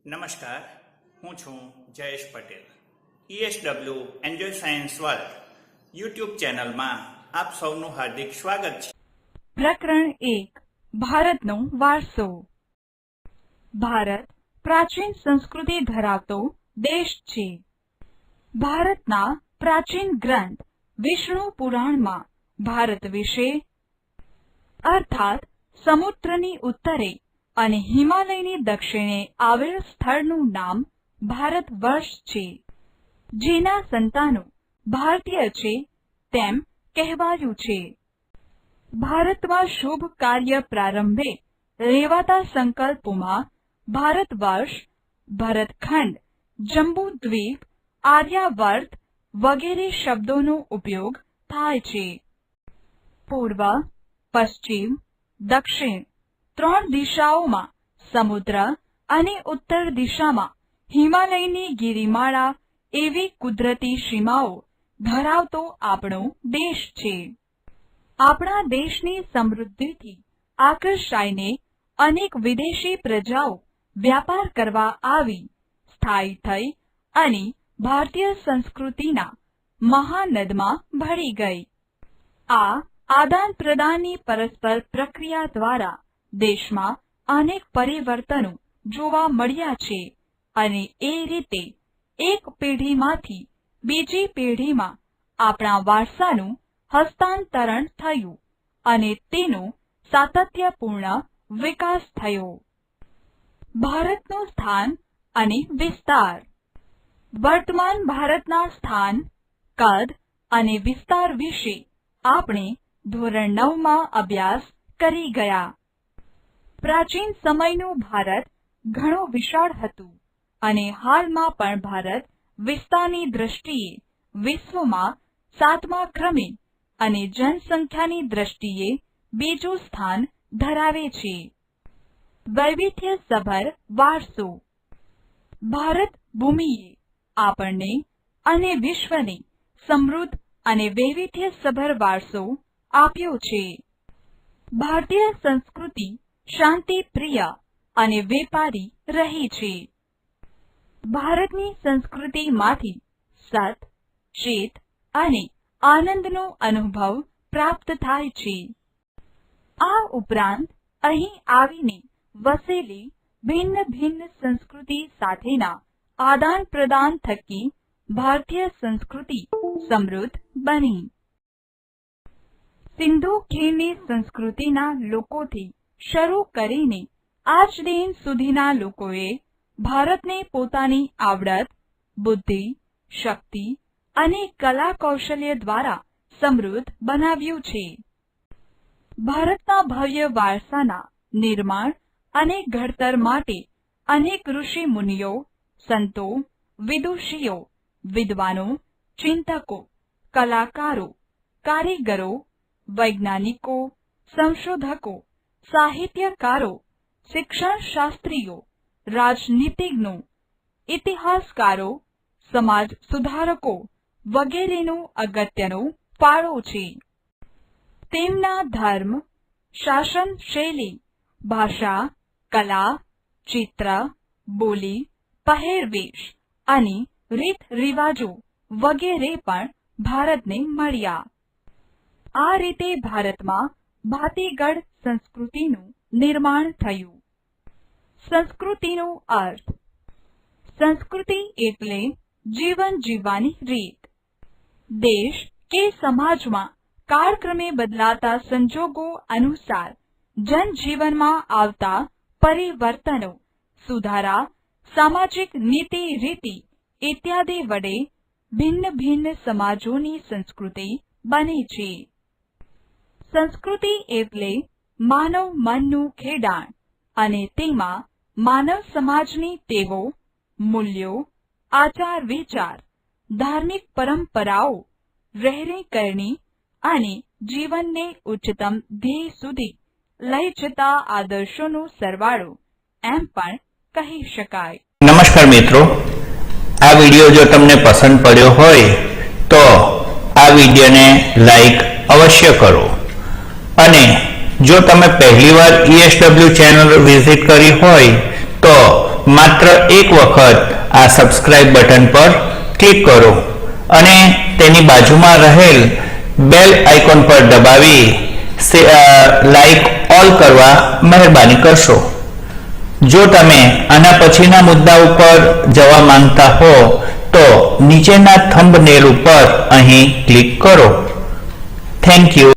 નમસ્કાર, હું છું Jayesh Patel. ESW enjoy science world YouTube ચેનલમાં આપ સૌનું હાર્દિક સ્વાગત છે. પ્રકરણ 1 ભારતનો વારસો. ભારત પ્રાચીન સંસ્કૃતિ ધરાવતો દેશ છે. ભારતના પ્રાચીન ગ્રંથ વિષ્ણુ પુરાણમાં ભારત વિશે અર્થાત સમુદ્રની ઉત્તરે અને હિમાલયની દક્ષિણે આવેલ સ્થળનું નામ ભારત વર્ષ છે, જેના સંતાનો ભારતીય છે તેમ કહેવાયું છે. ભારતમાં શુભ કાર્ય પ્રારંભે લેવાતા સંકલ્પોમાં ભારત વર્ષ, ભરતખંડ, જંબુદ્વીપ, આર્યાવર્ત વગેરે શબ્દોનો ઉપયોગ થાય છે. પૂર્વ, પશ્ચિમ, દક્ષિણ ત્રણ દિશાઓમાં સમુદ્ર અને ઉત્તર દિશામાં હિમાલયની ગિરિમાળા એવી કુદરતી સીમાઓ ધરાવતો આપણો દેશ છે. આપણા દેશની સમૃદ્ધિથી આકર્ષાઈને અનેક વિદેશી પ્રજાઓ વ્યાપાર કરવા આવી સ્થાયી થઈ અને ભારતીય સંસ્કૃતિના મહાનદમાં ભળી ગઈ. આ આદાન પ્રદાનની પરસ્પર પ્રક્રિયા દ્વારા દેશમાં અનેક પરિવર્તનો જોવા મળ્યા છે અને એ રીતે એક પેઢીમાંથી બીજી પેઢીમાં આપણા વારસાનું હસ્તાંતરણ થયું અને તેનો સાતત્યપૂર્ણ વિકાસ થયો. ભારતનું સ્થાન અને વિસ્તાર. વર્તમાન ભારતના સ્થાન, કદ અને વિસ્તાર વિશે આપણે ધોરણ 9માં અભ્યાસ કરી ગયા. પ્રાચીન સમયનું ભારત ઘણું વિશાળ હતું અને હાલમાં પણ ભારત વિસ્તારની દ્રષ્ટિએ વિશ્વમાં 7મા ક્રમે અને જનસંખ્યાની દ્રષ્ટિએ બીજું સ્થાન ધરાવે છે. વૈવિધ્યસભર વારસો. ભારત ભૂમિએ આપણને અને વિશ્વને સમૃદ્ધ અને વૈવિધ્યસભર વારસો આપ્યો છે. ભારતીય સંસ્કૃતિ શાંતિપ્રિય અને વેપારી રહી છે. ભારતની સંસ્કૃતિમાંથી સત, ચિત અને આનંદનો અનુભવ પ્રાપ્ત થાય છે. આ ઉપરાંત અહીં આવીને વસેલી ભિન્ન ભિન્ન સંસ્કૃતિ સાથેના આદાન પ્રદાન થકી ભારતીય સંસ્કૃતિ સમૃદ્ધ બની. સિંધુ ખીણની સંસ્કૃતિના લોકોથી શરૂ કરીને આજ દિન સુધીના લોકોએ ભારતને પોતાની આવડત, બુદ્ધિ, શક્તિ અને કલા કૌશલ્ય દ્વારા સમૃદ્ધ બનાવ્યું છે. ભારતના ભવ્ય વારસાના નિર્માણ અને ઘડતર માટે અનેક ઋષિ મુનિઓ, સંતો, વિદુષીઓ, વિદ્વાનો, ચિંતકો, કલાકારો, કારીગરો, વૈજ્ઞાનિકો, સંશોધકો, સાહિત્યકારો, શિક્ષણશાસ્ત્રીઓ, રાજનીતિજ્ઞો, ઇતિહાસકારો, સમાજ સુધારકો વગેરેનો અગત્યનો ફાળો છે. તેમના ધર્મ, શાસન શૈલી, ભાષા, કલા, ચિત્ર, બોલી, પહેરવેશ અને રીત રિવાજો વગેરે પણ ભારતને મળ્યા. આ રીતે ભારતમાં ભાતીગળ સંસ્કૃતિનું નિર્માણ થયું. સંસ્કૃતિનો અર્થ. સંસ્કૃતિ એટલે જીવન જીવવાની રીત. દેશ કે સમાજમાં કાળક્રમે બદલાતા સંજોગો અનુસાર જનજીવનમાં આવતા પરિવર્તનો, સુધારા, સામાજિક નીતિ રીતિ ઇત્યાદિ વડે ભિન્ન ભિન્ન સમાજોની સંસ્કૃતિ બને છે. સંસ્કૃતિ એટલે માનવ મનનું ખેડાણ અને તેમાં માનવ સમાજની ટેવો, મૂલ્યો, આચાર વિચાર, ધાર્મિક પરંપરાઓ, રહેણીકરણી અને જીવનને ઉચ્ચતમ ધ્યેય સુધી લઈ જતા આદર્શોનો સરવાળો એમ પણ કહી શકાય. નમસ્કાર મિત્રો, આ વિડીયો જો તમને પસંદ પડ્યો હોય તો આ વિડીયોને લાઈક અવશ્ય કરો અને જો તમે પહેલીવાર ESW ચેનલ વિઝિટ કરી હોય તો માત્ર એક વખત આ સબસ્ક્રાઇબ બટન પર ક્લિક કરો અને તેની બાજુમાં રહેલ બેલ આઇકોન પર દબાવી લાઈક ઓલ કરવા મહેરબાની કરશો. જો તમે આના પછીના મુદ્દા ઉપર જવા માંગતા હો તો નીચેના થંબનેલ ઉપર અહીં ક્લિક કરો. Thank you.